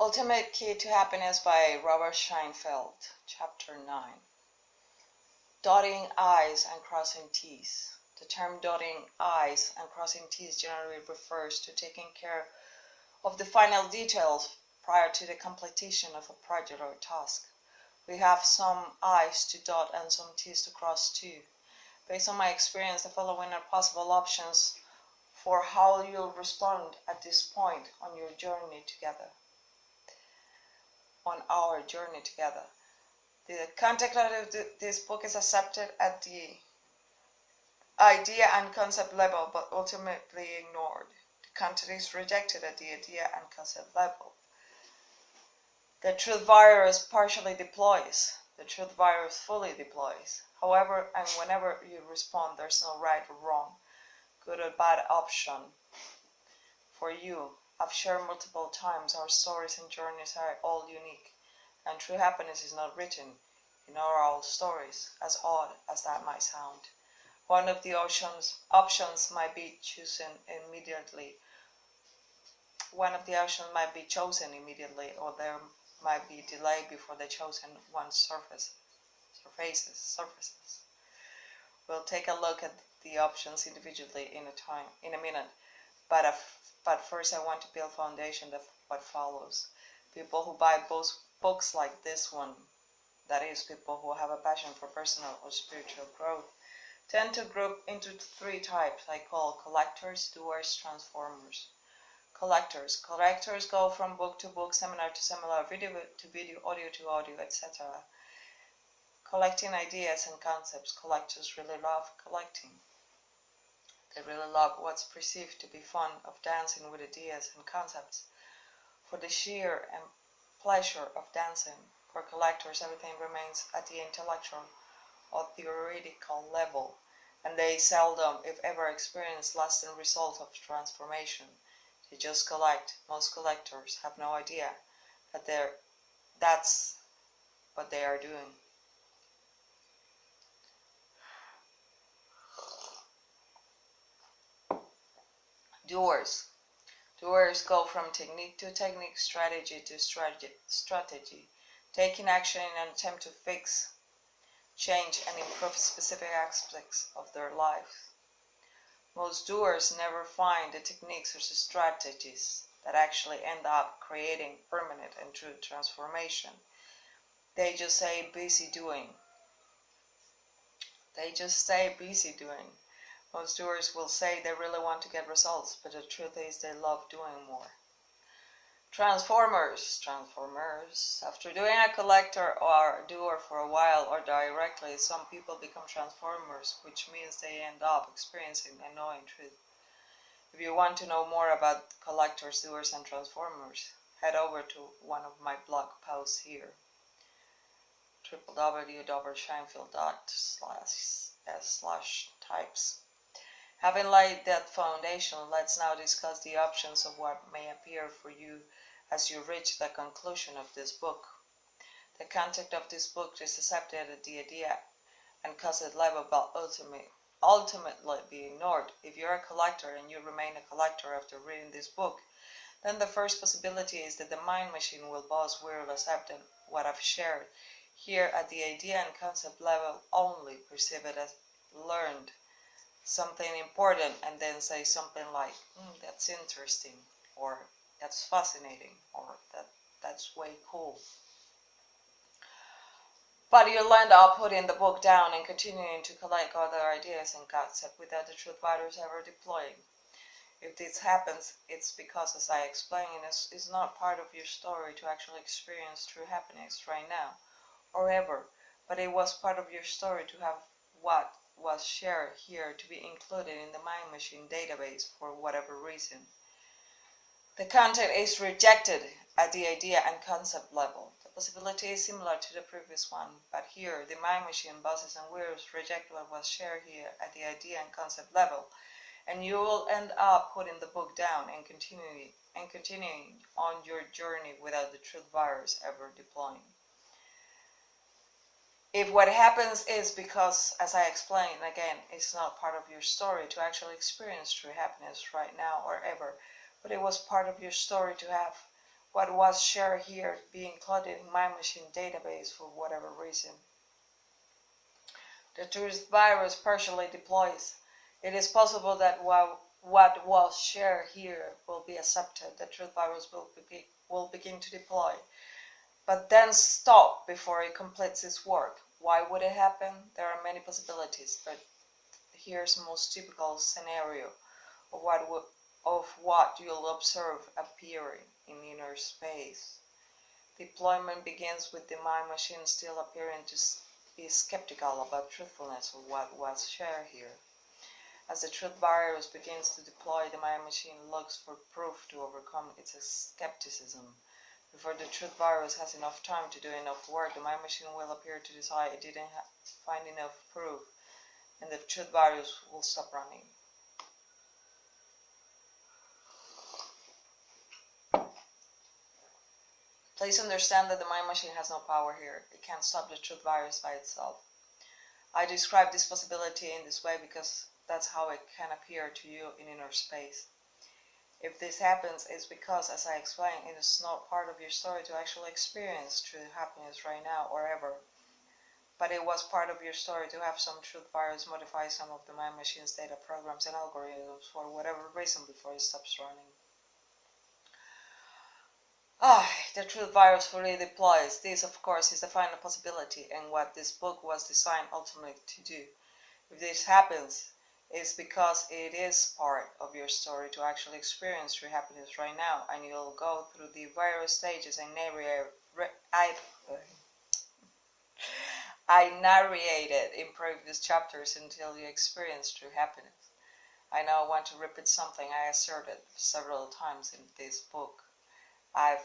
Ultimate Key to Happiness by Robert Sheinfeld, Chapter 9. Dotting I's and crossing T's. The term dotting I's and crossing T's generally refers to taking care of the final details prior to the completion of a project or task. We have some I's to dot and some T's to cross too. Based on my experience, the following are possible options for how you'll respond at this point on your journey together. On our journey together. The content of this book is accepted at the idea and concept level, but ultimately ignored. The content is rejected at the idea and concept level. The truth virus partially deploys. The truth virus fully deploys. However and whenever you respond, there's no right or wrong, good or bad option for you. I've shared multiple times our stories and journeys are all unique, and true happiness is not written in oral stories, as odd as that might sound. One of the options might be chosen immediately. One of the options might be chosen immediately, or there might be delay before the chosen one surfaces. We'll take a look at the options individually in a minute, but first I want to build foundation of what follows. People who buy books like this one, that is, people who have a passion for personal or spiritual growth, tend to group into three types I call collectors, doers, transformers. Collectors go from book to book, seminar to seminar, video to video, audio to audio, etc. Collecting ideas and concepts. Collectors really love collecting. They really love what's perceived to be fun of dancing with ideas and concepts. For the sheer and pleasure of dancing, for collectors everything remains at the intellectual or theoretical level, and they seldom, if ever, experience lasting results of transformation. They just collect. Most collectors have no idea that that's what they are doing. Doers go from technique to technique, strategy to strategy, taking action in an attempt to fix, change, and improve specific aspects of their life. Most doers never find the techniques or the strategies that actually end up creating permanent and true transformation. They just stay busy doing. Most doers will say they really want to get results, but the truth is they love doing more. Transformers. After doing a collector or doer for a while or directly, some people become transformers, which means they end up experiencing and knowing truth. If you want to know more about collectors, doers, and transformers, head over to one of my blog posts here, www.sheinfeld.s/types. Having laid that foundation, let's now discuss the options of what may appear for you as you reach the conclusion of this book. The content of this book is accepted at the idea and concept level, but ultimately be ignored. If you're a collector and you remain a collector after reading this book, then the first possibility is that the mind machine will accept what I've shared here at the idea and concept level only, perceive it as learned, something important, and then say something like, that's interesting, or that's fascinating, or that's way cool. But you'll end up putting the book down and continuing to collect other ideas and concepts without the truth virus ever deploying. If this happens, it's because, as I explained, it's not part of your story to actually experience true happiness right now or ever, but it was part of your story to have what was shared here to be included in the mind machine database for whatever reason. The content is rejected at the idea and concept level. The possibility is similar to the previous one, but here the mind machine bosses and weirdos reject what was shared here at the idea and concept level, and you will end up putting the book down and continuing on your journey without the truth virus ever deploying. If what happens is because, as I explained again, it's not part of your story to actually experience true happiness right now or ever, but it was part of your story to have what was shared here be included in my machine database for whatever reason. The truth virus partially deploys. It is possible that what was shared here will be accepted. The truth virus will begin to deploy, but then stop before it completes its work. Why would it happen? There are many possibilities, but here's the most typical scenario of what you'll observe appearing in inner space. Deployment begins with the mind machine still appearing to be skeptical about truthfulness of what was shared here. As the truth virus begins to deploy, the mind machine looks for proof to overcome its skepticism. Before the truth virus has enough time to do enough work, the mind machine will appear to decide it didn't find enough proof, and the truth virus will stop running. Please understand that the mind machine has no power here. It can't stop the truth virus by itself. I describe this possibility in this way because that's how it can appear to you in inner space. If this happens, it's because, as I explained, it is not part of your story to actually experience true happiness right now or ever. But it was part of your story to have some truth virus modify some of the mind machine's data programs and algorithms for whatever reason before it stops running. The truth virus fully deploys. This, of course, is the final possibility and what this book was designed ultimately to do. If this happens, it's because it is part of your story to actually experience true happiness right now, and you'll go through the various stages I narrated in previous chapters until you experience true happiness. I now want to repeat something I asserted several times in this book. I've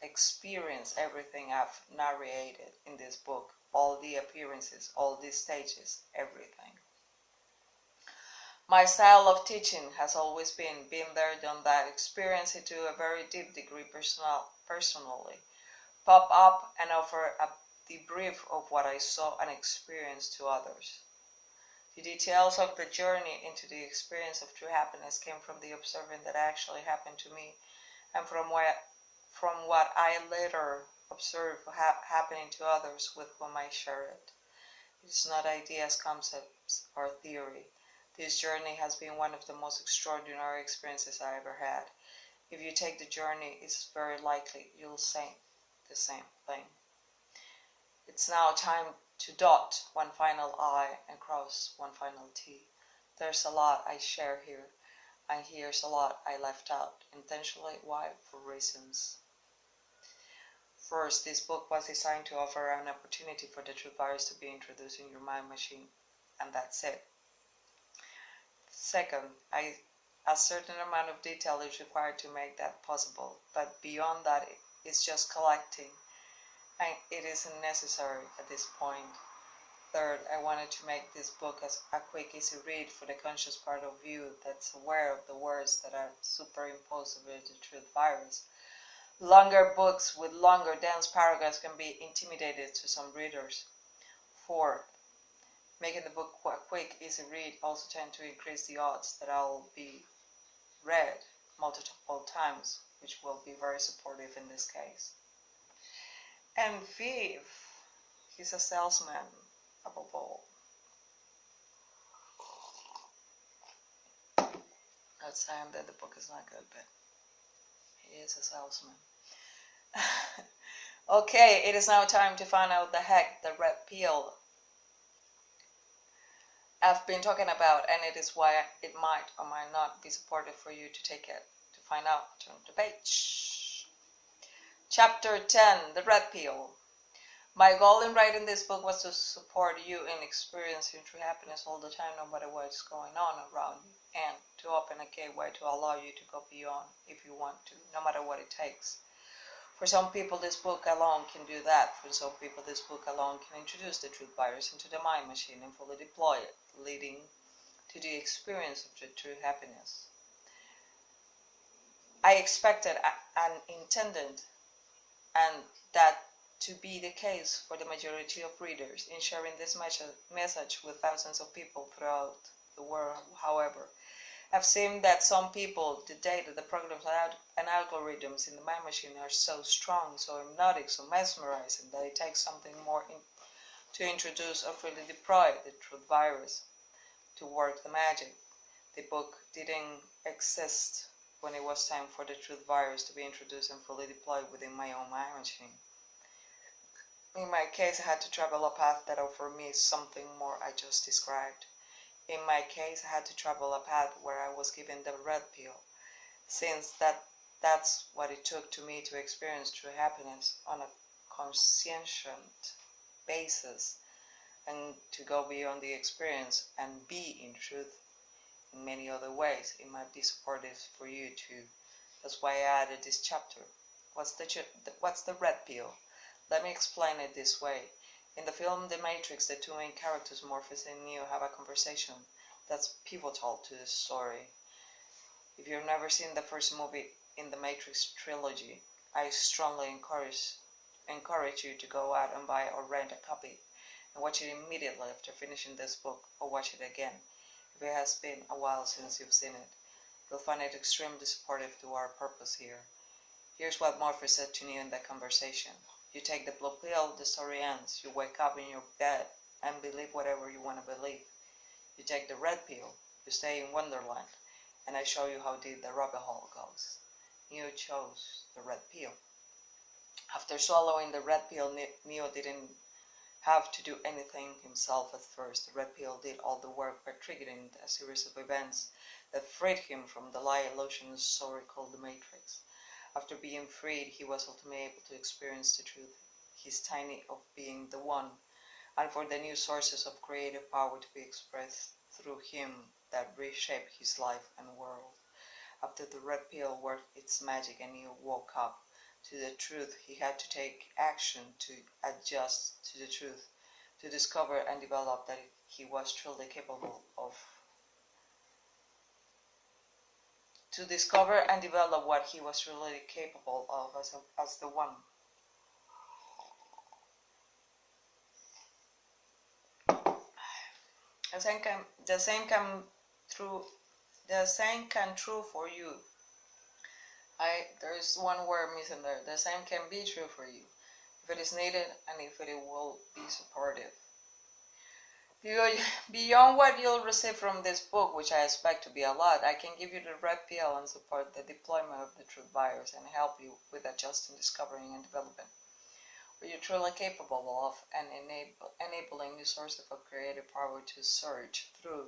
experienced everything I've narrated in this book, all the appearances, all the stages, everything. My style of teaching has always been there, done that, experience it to a very deep degree personally, pop up and offer a debrief of what I saw and experienced to others. The details of the journey into the experience of true happiness came from the observing that actually happened to me and from what I later observed happening to others with whom I share it. It is not ideas, concepts, or theory. This journey has been one of the most extraordinary experiences I ever had. If you take the journey, it's very likely you'll say the same thing. It's now time to dot one final I and cross one final T. There's a lot I share here, and here's a lot I left out, intentionally. Why? For reasons. First, this book was designed to offer an opportunity for the truth virus to be introduced in your mind machine, and that's it. Second, a certain amount of detail is required to make that possible, but beyond that, it's just collecting, and it isn't necessary at this point. Third, I wanted to make this book as a quick, easy read for the conscious part of you that's aware of the words that are superimposed over the truth virus. Longer books with longer, dense paragraphs can be intimidating to some readers. Fourth, making the book a quick, easy read also tend to increase the odds that I'll be read multiple times, which will be very supportive in this case. And fifth, he's a salesman above all. Not saying that the book is not good, but he is a salesman. Okay, it is now time to find out the heck the red pill I've been talking about, and it is why it might or might not be supportive for you to take it. To find out, turn the page. Chapter 10, The Red Pill. My goal in writing this book was to support you in experiencing true happiness all the time, no matter what's going on around you, and to open a gateway to allow you to go beyond if you want to, no matter what it takes. For some people, this book alone can do that. For some people, this book alone can introduce the truth virus into the mind machine and fully deploy it, leading to the experience of the true happiness. I expected and intended and that to be the case for the majority of readers in sharing this message with thousands of people throughout the world. However, I've seen that some people, the data, the programs and algorithms in the mind machine are so strong, so hypnotic, so mesmerizing that it takes something more to introduce or fully deploy the truth virus to work the magic. The book didn't exist when it was time for the truth virus to be introduced and fully deployed within my own mind machine. In my case, I had to travel a path that offered me something more I just described. In my case, I had to travel a path where I was given the red pill, since that's what it took to me to experience true happiness on a conscient basis, and to go beyond the experience and be in truth in many other ways. It might be supportive for you too. That's why I added this chapter. What's the red pill? Let me explain it this way. In the film The Matrix, the two main characters, Morpheus and Neo, have a conversation that's pivotal to the story. If you've never seen the first movie in the Matrix trilogy, I strongly encourage you to go out and buy or rent a copy and watch it immediately after finishing this book, or watch it again if it has been a while since you've seen it. You'll find it extremely supportive to our purpose here. Here's what Morpheus said to Neo in that conversation. You take the blue pill, the story ends. You wake up in your bed and believe whatever you want to believe. You take the red pill, you stay in Wonderland, and I show you how deep the rabbit hole goes. Neo chose the red pill. After swallowing the red pill, Neo didn't have to do anything himself at first. The red pill did all the work by triggering a series of events that freed him from the lie illusion story called the Matrix. After being freed, he was ultimately able to experience the truth, his tiny of being the one, and for the new sources of creative power to be expressed through him that reshape his life and world. After the red pill worked its magic and he woke up to the truth, he had to take action to adjust to the truth, to discover and develop that he was truly capable of. To discover and develop what he was really capable of as the one. The same can true for you. There's one word missing there. The same can be true for you, if it is needed and if it will be supportive. Beyond what you'll receive from this book, which I expect to be a lot, I can give you the red pill and support the deployment of the truth virus and help you with adjusting, discovering, and developing what you're truly capable of, and enabling new sources of creative power to surge through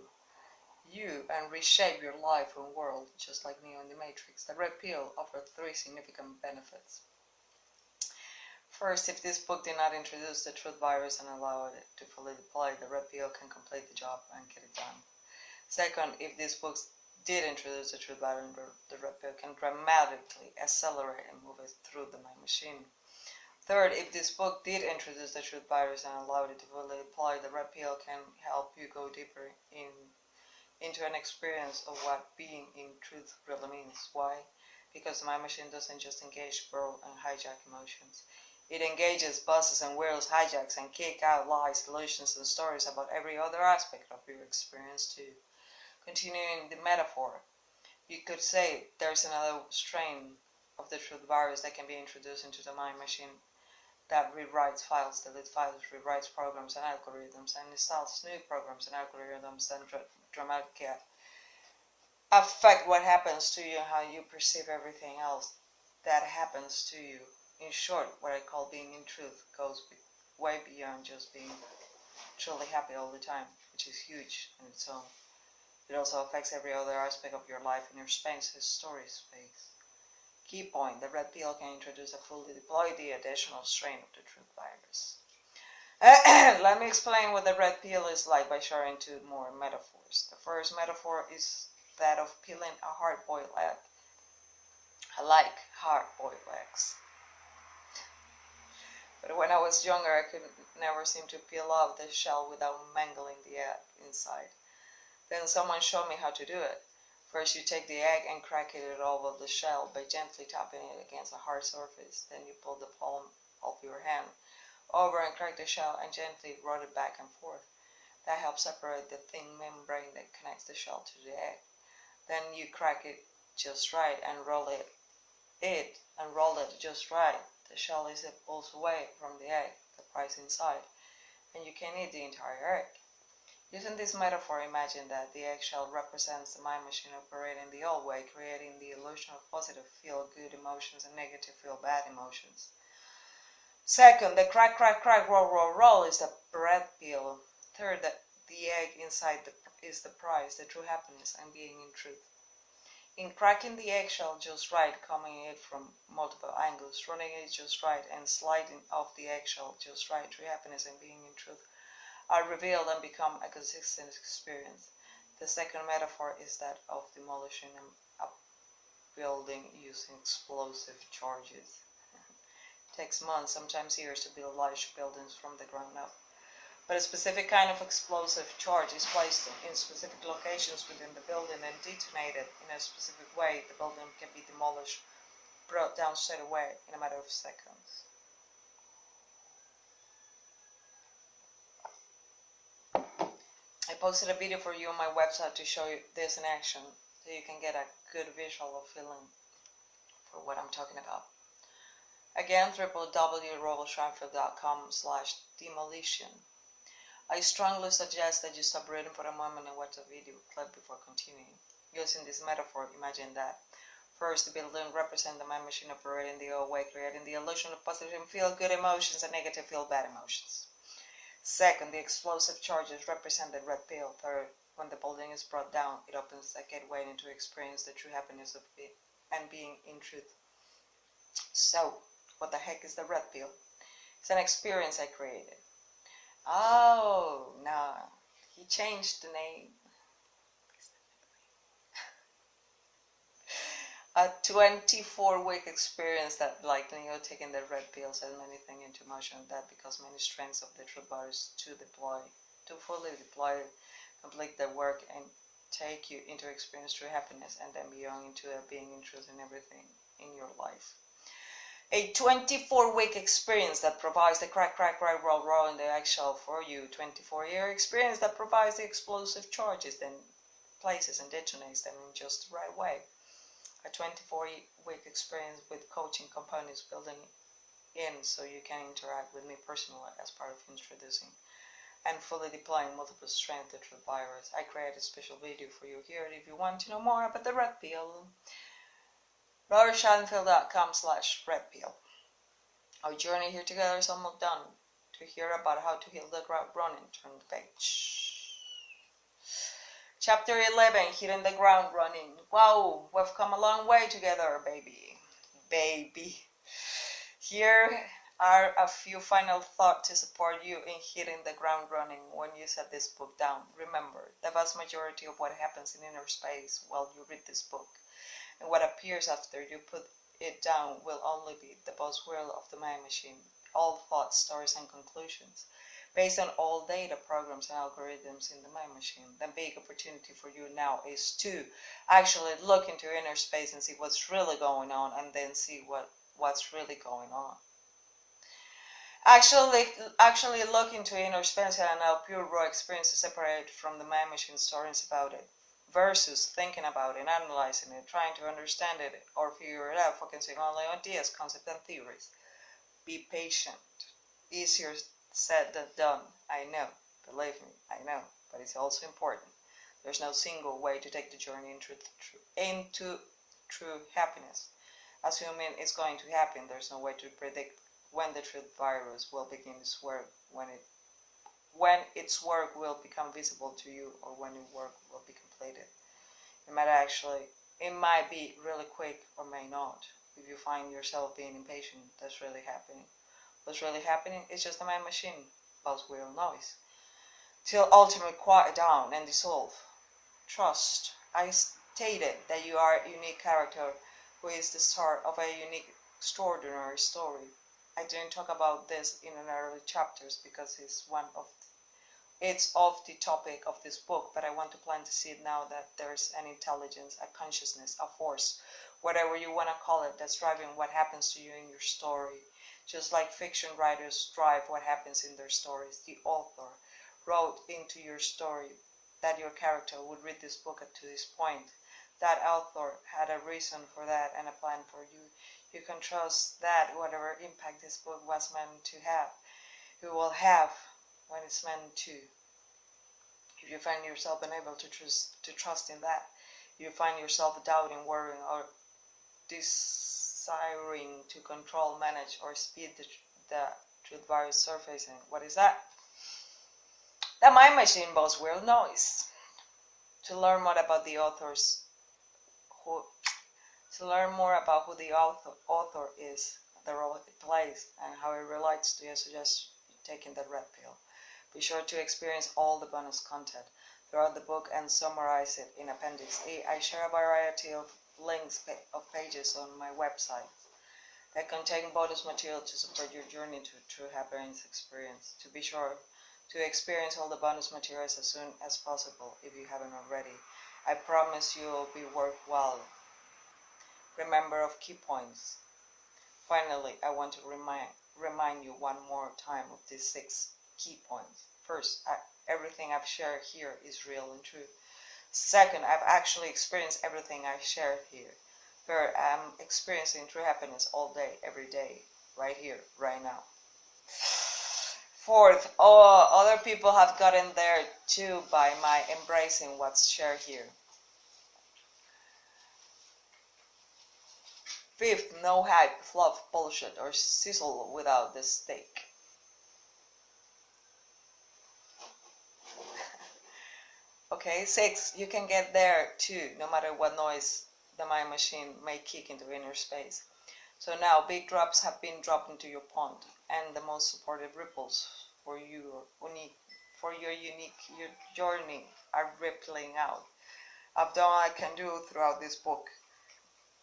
you and reshape your life and world, just like Neo in the Matrix. The red pill offers 3 significant benefits. First, if this book did not introduce the truth virus and allow it to fully deploy, the red pill can complete the job and get it done. Second, if this book did introduce the truth virus, the red pill can dramatically accelerate and move it through the mind machine. Third, if this book did introduce the truth virus and allowed it to fully deploy, the red pill can help you go deeper into an experience of what being in truth really means. Why? Because the mind machine doesn't just engage, burrow, and hijack emotions. It engages, buzzes, and whirls, hijacks, and kick out lies, illusions, and stories about every other aspect of your experience too. Continuing the metaphor, you could say there's another strain of the truth virus that can be introduced into the mind machine that rewrites files, deletes files, rewrites programs and algorithms, and installs new programs and algorithms that dramatically affect what happens to you and how you perceive everything else that happens to you. In short, what I call being in truth goes way beyond just being truly happy all the time, which is huge in its own. It also affects every other aspect of your life and your space, story space. Key point, the red pill can introduce a fully deployed additional strain of the truth virus. Let me explain what the red pill is like by sharing 2 more metaphors. The first metaphor is that of peeling a hard-boiled egg. I like hard-boiled eggs. But when I was younger, I could never seem to peel off the shell without mangling the egg inside. Then someone showed me how to do it. First, you take the egg and crack it over the shell by gently tapping it against a hard surface. Then you pull the palm of your hand over and crack the shell and gently roll it back and forth. That helps separate the thin membrane that connects the shell to the egg. Then you crack it just right and roll it just right. The shell is pulls away from the egg, the prize inside, and you can eat the entire egg. Using this metaphor, imagine that the eggshell represents the mind machine operating the old way, creating the illusion of positive feel-good emotions and negative feel-bad emotions. Second, the crack, crack, crack, roll, roll, roll is the bread peel. Third, the egg inside is the prize, the true happiness, and being in truth. In cracking the eggshell just right, coming it from multiple angles, running it just right, and sliding off the eggshell just right, true happiness and being in truth are revealed and become a consistent experience. The second metaphor is that of demolishing and upbuilding using explosive charges. It takes months, sometimes years, to build large buildings from the ground up. But a specific kind of explosive charge is placed in specific locations within the building and detonated in a specific way. The building can be demolished, brought down straight away in a matter of seconds. I posted a video for you on my website to show you this in action, so you can get a good visual of feeling for what I'm talking about. Again, www.sheinfeld.com/demolition. I strongly suggest that you stop reading for a moment and watch the video clip before continuing. Using this metaphor, imagine that first, the building represents the mind machine operating the old way, creating the illusion of positive and feel-good emotions and negative feel-bad emotions. Second, the explosive charges represent the red pill. Third, when the building is brought down, it opens a gateway into experience the true happiness of being in truth. So, what the heck is the red pill? It's an experience I created. Oh, no, he changed the name. A 24-week experience that, like Neo taking the red pill, set many things into motion. That because many strengths of the truth virus to fully deploy, complete their work, and take you into experience true happiness, and then beyond into a being in truth in everything in your life. A 24-week experience that provides the crack, crack, crack, roll, roll in the eggshell for you. 24-year experience that provides the explosive charges, then places and detonates them in just the right way. A 24-week experience with coaching components building in so you can interact with me personally as part of introducing and fully deploying multiple strength to the virus. I created a special video for you here if you want to know more about the red pill. Sheinfeld.com/redpill. Our journey here together is almost done. To hear about how to heal the ground running, turn the page. Chapter 11, hitting the ground running. Wow, we've come a long way together, baby. Here are a few final thoughts to support you in hitting the ground running when you set this book down. Remember, the vast majority of what happens in inner space while you read this book and what appears after you put it down will only be the buzzword of the mind machine. All thoughts, stories, and conclusions based on all data, programs, and algorithms in the mind machine. The big opportunity for you now is to actually look into your inner space and see what's really going on, and then see what's really going on. Actually look into inner space and allow pure raw experience to separate from the mind machine stories about it, versus thinking about it, analyzing it, trying to understand it or figure it out, focusing only on ideas, concepts, and theories. Be patient. Easier said than done, I know. Believe me, I know. But it's also important. There's no single way to take the journey into true happiness. Assuming it's going to happen, there's no way to predict when the truth virus will begin its work, when its work will become visible to you, or when your work will be completed. It might be really quick or may not. If you find yourself being impatient, that's really happening. What's really happening is just the mind machine, buzzwheel noise, till ultimately quiet down and dissolve. Trust. I stated that you are a unique character who is the start of a unique, extraordinary story. I didn't talk about this in the early chapters because it's of the topic of this book, but I want to plant the seed now that there's an intelligence, a consciousness, a force, whatever you want to call it, that's driving what happens to you in your story. Just like fiction writers drive what happens in their stories, the author wrote into your story that your character would read this book up to this point, that author had a reason for that and a plan for you. You can trust that whatever impact this book was meant to have, it will have when it's meant to. If you find yourself unable to trust in that, you find yourself doubting, worrying, or desiring to control, manage, or speed the truth virus surfacing. What is that? The mind machine boasts weird noise. To learn more about the authors, who the author is, the role it plays, and how it relates to you, I suggest taking the red pill. Be sure to experience all the bonus content throughout the book and summarize it in Appendix E. I share a variety of links of pages on my website that contain bonus material to support your journey to true happiness experience. To be sure to experience all the bonus materials as soon as possible if you haven't already. I promise you will be worthwhile. Remember of key points. Finally, I want to remind you one more time of these 6 key points. First, everything I've shared here is real and true. Second, I've actually experienced everything I share here. Third, I'm experiencing true happiness all day, every day, right here, right now. Fourth, other people have gotten there too by my embracing what's shared here. Fifth, no hype, fluff, bullshit, or sizzle without the steak. Okay, 6, you can get there too, no matter what noise the mind machine may kick into inner space. So now, big drops have been dropped into your pond, and the most supportive ripples for your unique journey are rippling out. I've done what I can do throughout this book.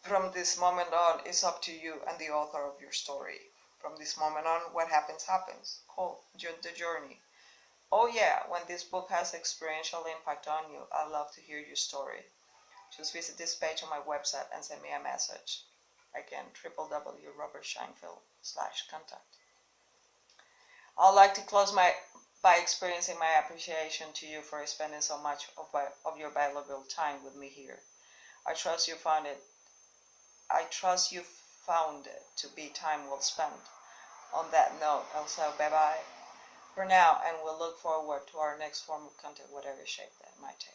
From this moment on, it's up to you and the author of your story. From this moment on, what happens, happens. Cool, the journey. Oh yeah, when this book has experiential impact on you, I'd love to hear your story. Just visit this page on my website and send me a message. Again, www.robertsheinfeld.com/contact. I'd like to close by experiencing my appreciation to you for spending so much of your valuable time with me here. I trust you found it to be time well spent. On that note, I'll say bye-bye for now, and we'll look forward to our next form of content, whatever shape that might take.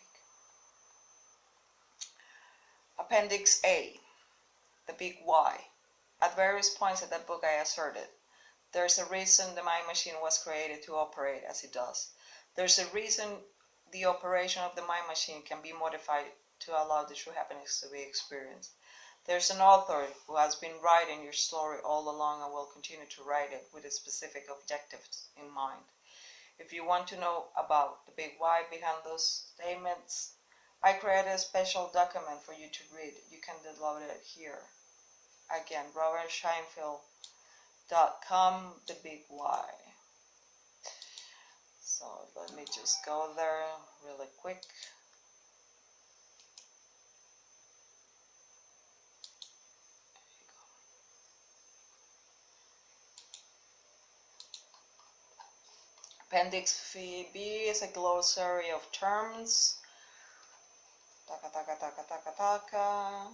Appendix A, the big why. At various points in that book I asserted, there's a reason the mind machine was created to operate as it does. There's a reason the operation of the mind machine can be modified to allow the true happiness to be experienced. There's an author who has been writing your story all along and will continue to write it with a specific objectives in mind. If you want to know about the big why behind those statements, I created a special document for you to read. You can download it here. Again, robertsheinfeld.com, the big why. So let me just go there really quick. Appendix B is a glossary of terms. Taka, taka, taka, taka, taka.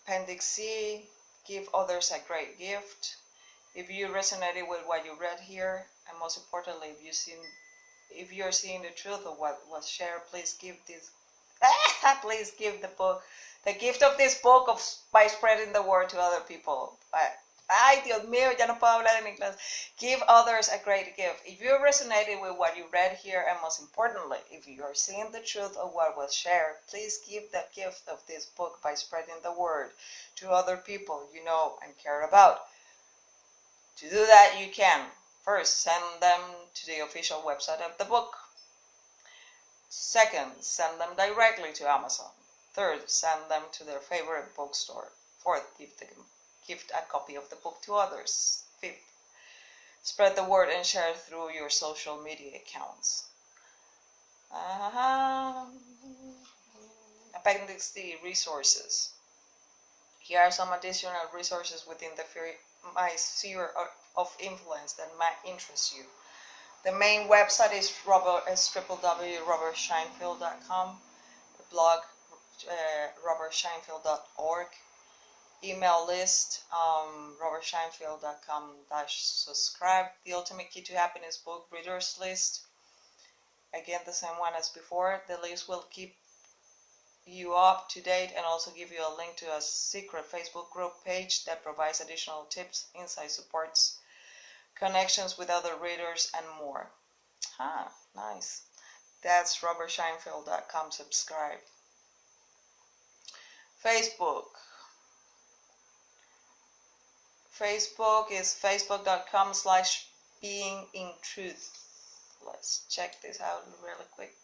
Appendix C, give others a great gift. If you resonated with what you read here, and most importantly, if you're seeing the truth of what was shared, please give the gift of this book by spreading the word to other people. Ay, Dios mío, ya no puedo hablar en inglés. Give others a great gift. If you resonated with what you read here, and most importantly, if you are seeing the truth of what was shared, please give the gift of this book by spreading the word to other people you know and care about. To do that, you can first send them to the official website of the book. Second, send them directly to Amazon. Third, send them to their favorite bookstore. Fourth, gift a copy of the book to others. Fifth, spread the word and share through your social media accounts. Appendix D, resources. Here are some additional resources within my sphere of influence that might interest you. The main website is www.robertsheinfeld.com. The blog, robertsheinfeld.org. Email list, robertsheinfeld.com/subscribe. The Ultimate Key to Happiness book readers list. Again, the same one as before. The list will keep you up to date and also give you a link to a secret Facebook group page that provides additional tips, insight, supports, connections with other readers, and more. Nice. That's robertsheinfeld.com. Subscribe. Facebook is facebook.com/beingintruth. Let's check this out really quick.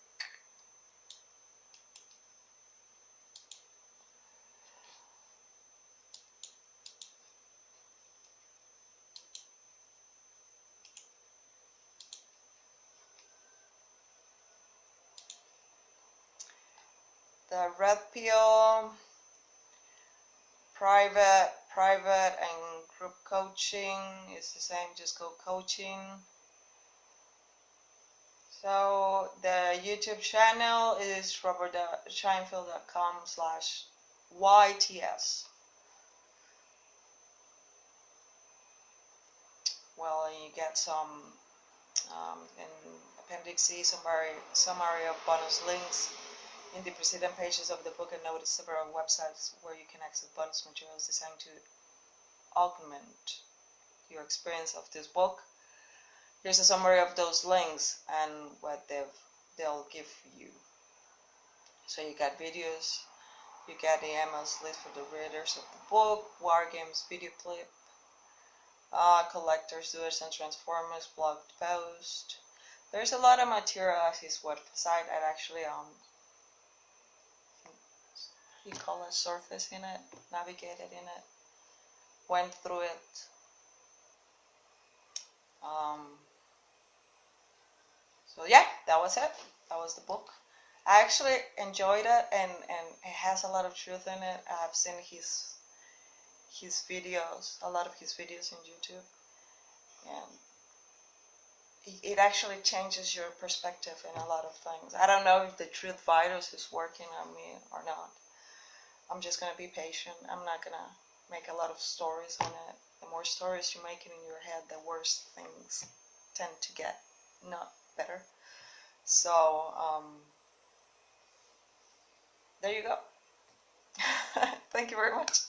The red pill, private and group coaching is the same, just go coaching. So the YouTube channel is robertsheinfeld.com/YTS. Well, you get some in Appendix C summary of bonus links in the preceding pages of the book, and notice several websites where you can access bonus materials designed to augment your experience of this book. Here's a summary of those links and what they'll give you. So you got videos, you got the emails list for the readers of the book, war games, video clip, collectors, doers, and transformers, blog post. There's a lot of material at his website. I actually you call it surface in it, navigated in it, went through it. So yeah, that was it. That was the book. I actually enjoyed it, and it has a lot of truth in it. I've seen his videos, a lot of his videos on YouTube, and it actually changes your perspective in a lot of things. I don't know if the truth virus is working on me or not. I'm just gonna be patient. I'm not gonna make a lot of stories on it. The more stories you make it in your head, the worse things tend to get, not better. So there you go. Thank you very much.